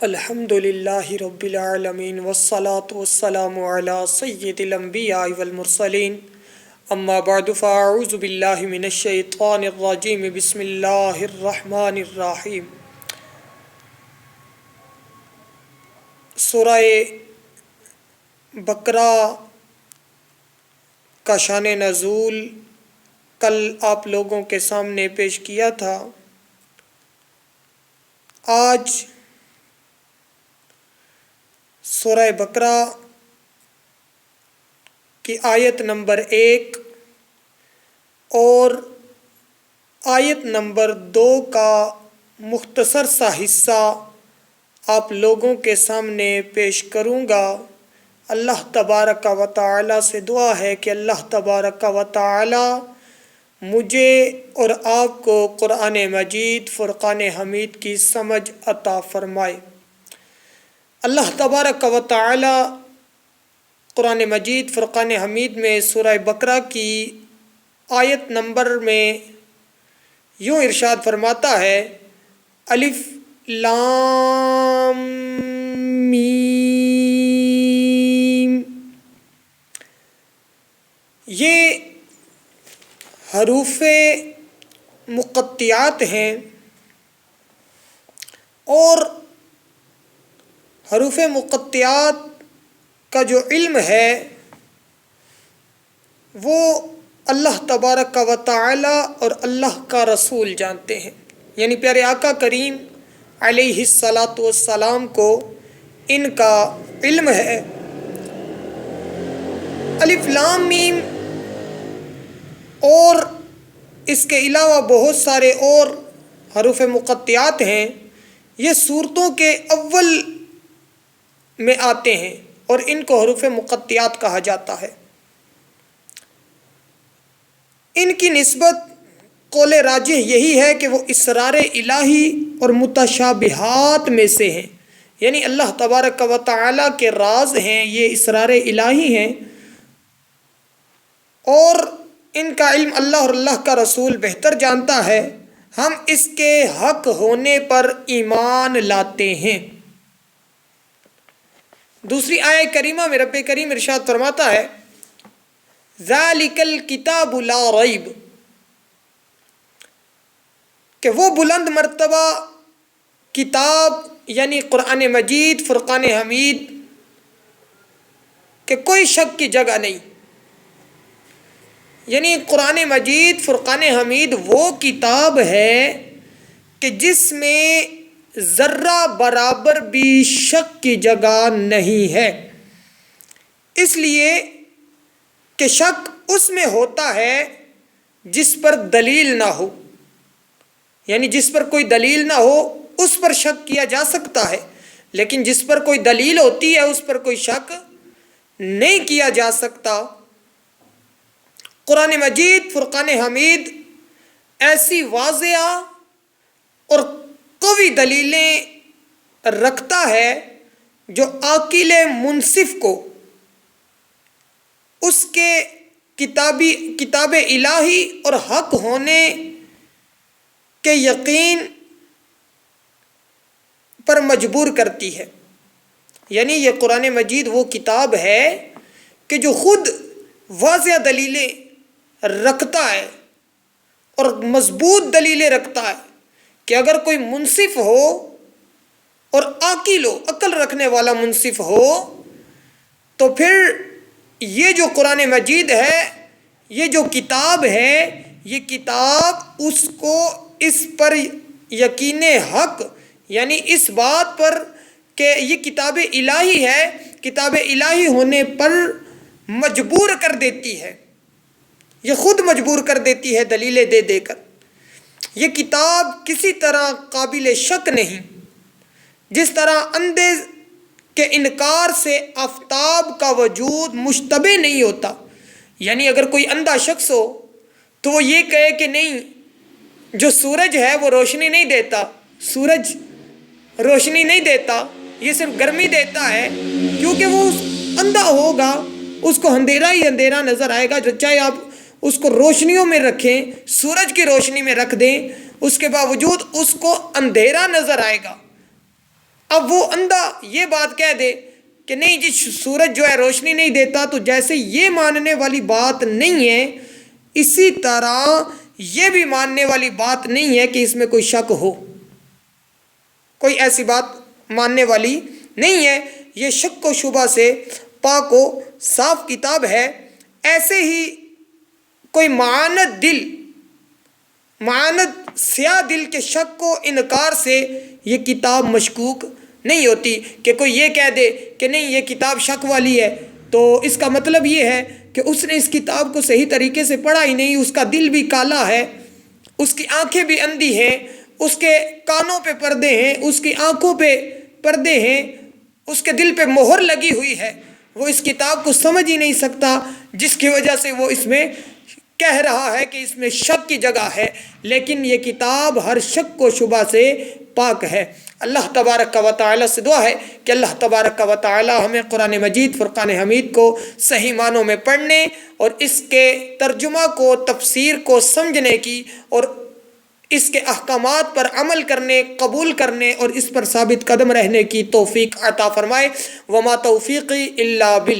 الحمد للہ رب العالمین والصلاة والسلام علی سید الانبیاء والمرسلین اما بعد فاعوذ باللہ من الشیطان الرجیم بسم اللہ الرحمن الرحیم۔ سورہ بقرہ کا شان نزول کل آپ لوگوں کے سامنے پیش کیا تھا۔ آج سورہ بقرہ کی آیت نمبر 1 اور آیت نمبر 2 کا مختصر سا حصہ آپ لوگوں کے سامنے پیش کروں گا۔ اللہ تبارک و تعالی سے دعا ہے کہ اللہ تبارک و تعالی مجھے اور آپ کو قرآن مجید فرقان حمید کی سمجھ عطا فرمائے۔ اللہ تبارک و تعالی قرآن مجید فرقان حمید میں سورہ بقرہ کی آیت نمبر میں یوں ارشاد فرماتا ہے، الف لام میم۔ یہ حروف مقطعات ہیں اور حروف مقطعات کا جو علم ہے وہ اللہ تبارک و تعالی اور اللہ کا رسول جانتے ہیں، یعنی پیارے آقا کریم علیہ الصلاۃ والسلام کو ان کا علم ہے۔ الف لام میم اور اس کے علاوہ بہت سارے اور حروف مقطعات ہیں، یہ سورتوں کے اول میں آتے ہیں اور ان کو حروف مقطعات کہا جاتا ہے۔ ان کی نسبت قول راجح یہی ہے کہ وہ اسرار الہی اور متشابہات میں سے ہیں، یعنی اللہ تبارک و تعالی کے راز ہیں، یہ اسرار الہی ہیں اور ان کا علم اللہ اور اللہ کا رسول بہتر جانتا ہے۔ ہم اس کے حق ہونے پر ایمان لاتے ہیں۔ دوسری آیہ کریمہ میں رب کریم ارشاد فرماتا ہے، ذالک الکتاب لا ریب، کہ وہ بلند مرتبہ کتاب یعنی قرآن مجید فرقان حمید کہ کوئی شک کی جگہ نہیں، یعنی قرآن مجید فرقان حمید وہ کتاب ہے کہ جس میں ذرہ برابر بھی شک کی جگہ نہیں ہے، اس لیے کہ شک اس میں ہوتا ہے جس پر دلیل نہ ہو، یعنی جس پر کوئی دلیل نہ ہو اس پر شک کیا جا سکتا ہے، لیکن جس پر کوئی دلیل ہوتی ہے اس پر کوئی شک نہیں کیا جا سکتا۔ قرآن مجید فرقان حمید ایسی واضح اور قوی دلیلیں رکھتا ہے جو عاقل منصف کو اس کے کتاب الہی اور حق ہونے کے یقین پر مجبور کرتی ہے، یعنی یہ قرآن مجید وہ کتاب ہے کہ جو خود واضح دلیلیں رکھتا ہے اور مضبوط دلیلیں رکھتا ہے کہ اگر کوئی منصف ہو اور عاقل ہو، عقل رکھنے والا منصف ہو، تو پھر یہ جو قرآن مجید ہے، یہ جو کتاب ہے، یہ کتاب اس کو اس پر یقین حق، یعنی اس بات پر کہ یہ کتاب الہی ہے، کتاب الہی ہونے پر مجبور کر دیتی ہے، یہ خود مجبور کر دیتی ہے دلیلیں دے دے کر۔ یہ کتاب کسی طرح قابل شک نہیں، جس طرح اندھے کے انکار سے آفتاب کا وجود مشتبہ نہیں ہوتا، یعنی اگر کوئی اندھا شخص ہو تو وہ یہ کہے کہ نہیں، جو سورج ہے وہ روشنی نہیں دیتا، سورج روشنی نہیں دیتا، یہ صرف گرمی دیتا ہے، کیونکہ وہ اندھا ہوگا، اس کو اندھیرا ہی اندھیرا نظر آئے گا، چاہے آپ اس کو روشنیوں میں رکھیں، سورج کی روشنی میں رکھ دیں، اس کے باوجود اس کو اندھیرا نظر آئے گا۔ اب وہ اندھا یہ بات کہہ دے کہ نہیں جی سورج جو ہے روشنی نہیں دیتا، تو جیسے یہ ماننے والی بات نہیں ہے، اسی طرح یہ بھی ماننے والی بات نہیں ہے کہ اس میں کوئی شک ہو، کوئی ایسی بات ماننے والی نہیں ہے۔ یہ شک و شبہ سے پاک و صاف کتاب ہے۔ ایسے ہی کوئی معاند سیاہ دل کے شک و انکار سے یہ کتاب مشکوک نہیں ہوتی، کہ کوئی یہ کہہ دے کہ نہیں یہ کتاب شک والی ہے، تو اس کا مطلب یہ ہے کہ اس نے اس کتاب کو صحیح طریقے سے پڑھا ہی نہیں، اس کا دل بھی کالا ہے، اس کی آنکھیں بھی اندھی ہیں، اس کے کانوں پہ پردے ہیں، اس کی آنکھوں پہ پردے ہیں، اس کے دل پہ مہر لگی ہوئی ہے، وہ اس کتاب کو سمجھ ہی نہیں سکتا، جس کی وجہ سے وہ اس میں کہہ رہا ہے کہ اس میں شک کی جگہ ہے۔ لیکن یہ کتاب ہر شک و شبہ سے پاک ہے۔ اللہ تبارک و تعالی سے دعا ہے کہ اللہ تبارک و تعالی ہمیں قرآن مجید فرقان حمید کو صحیح معنوں میں پڑھنے اور اس کے ترجمہ کو، تفسیر کو سمجھنے کی اور اس کے احکامات پر عمل کرنے، قبول کرنے اور اس پر ثابت قدم رہنے کی توفیق عطا فرمائے۔ وما توفیقی الا باللہ۔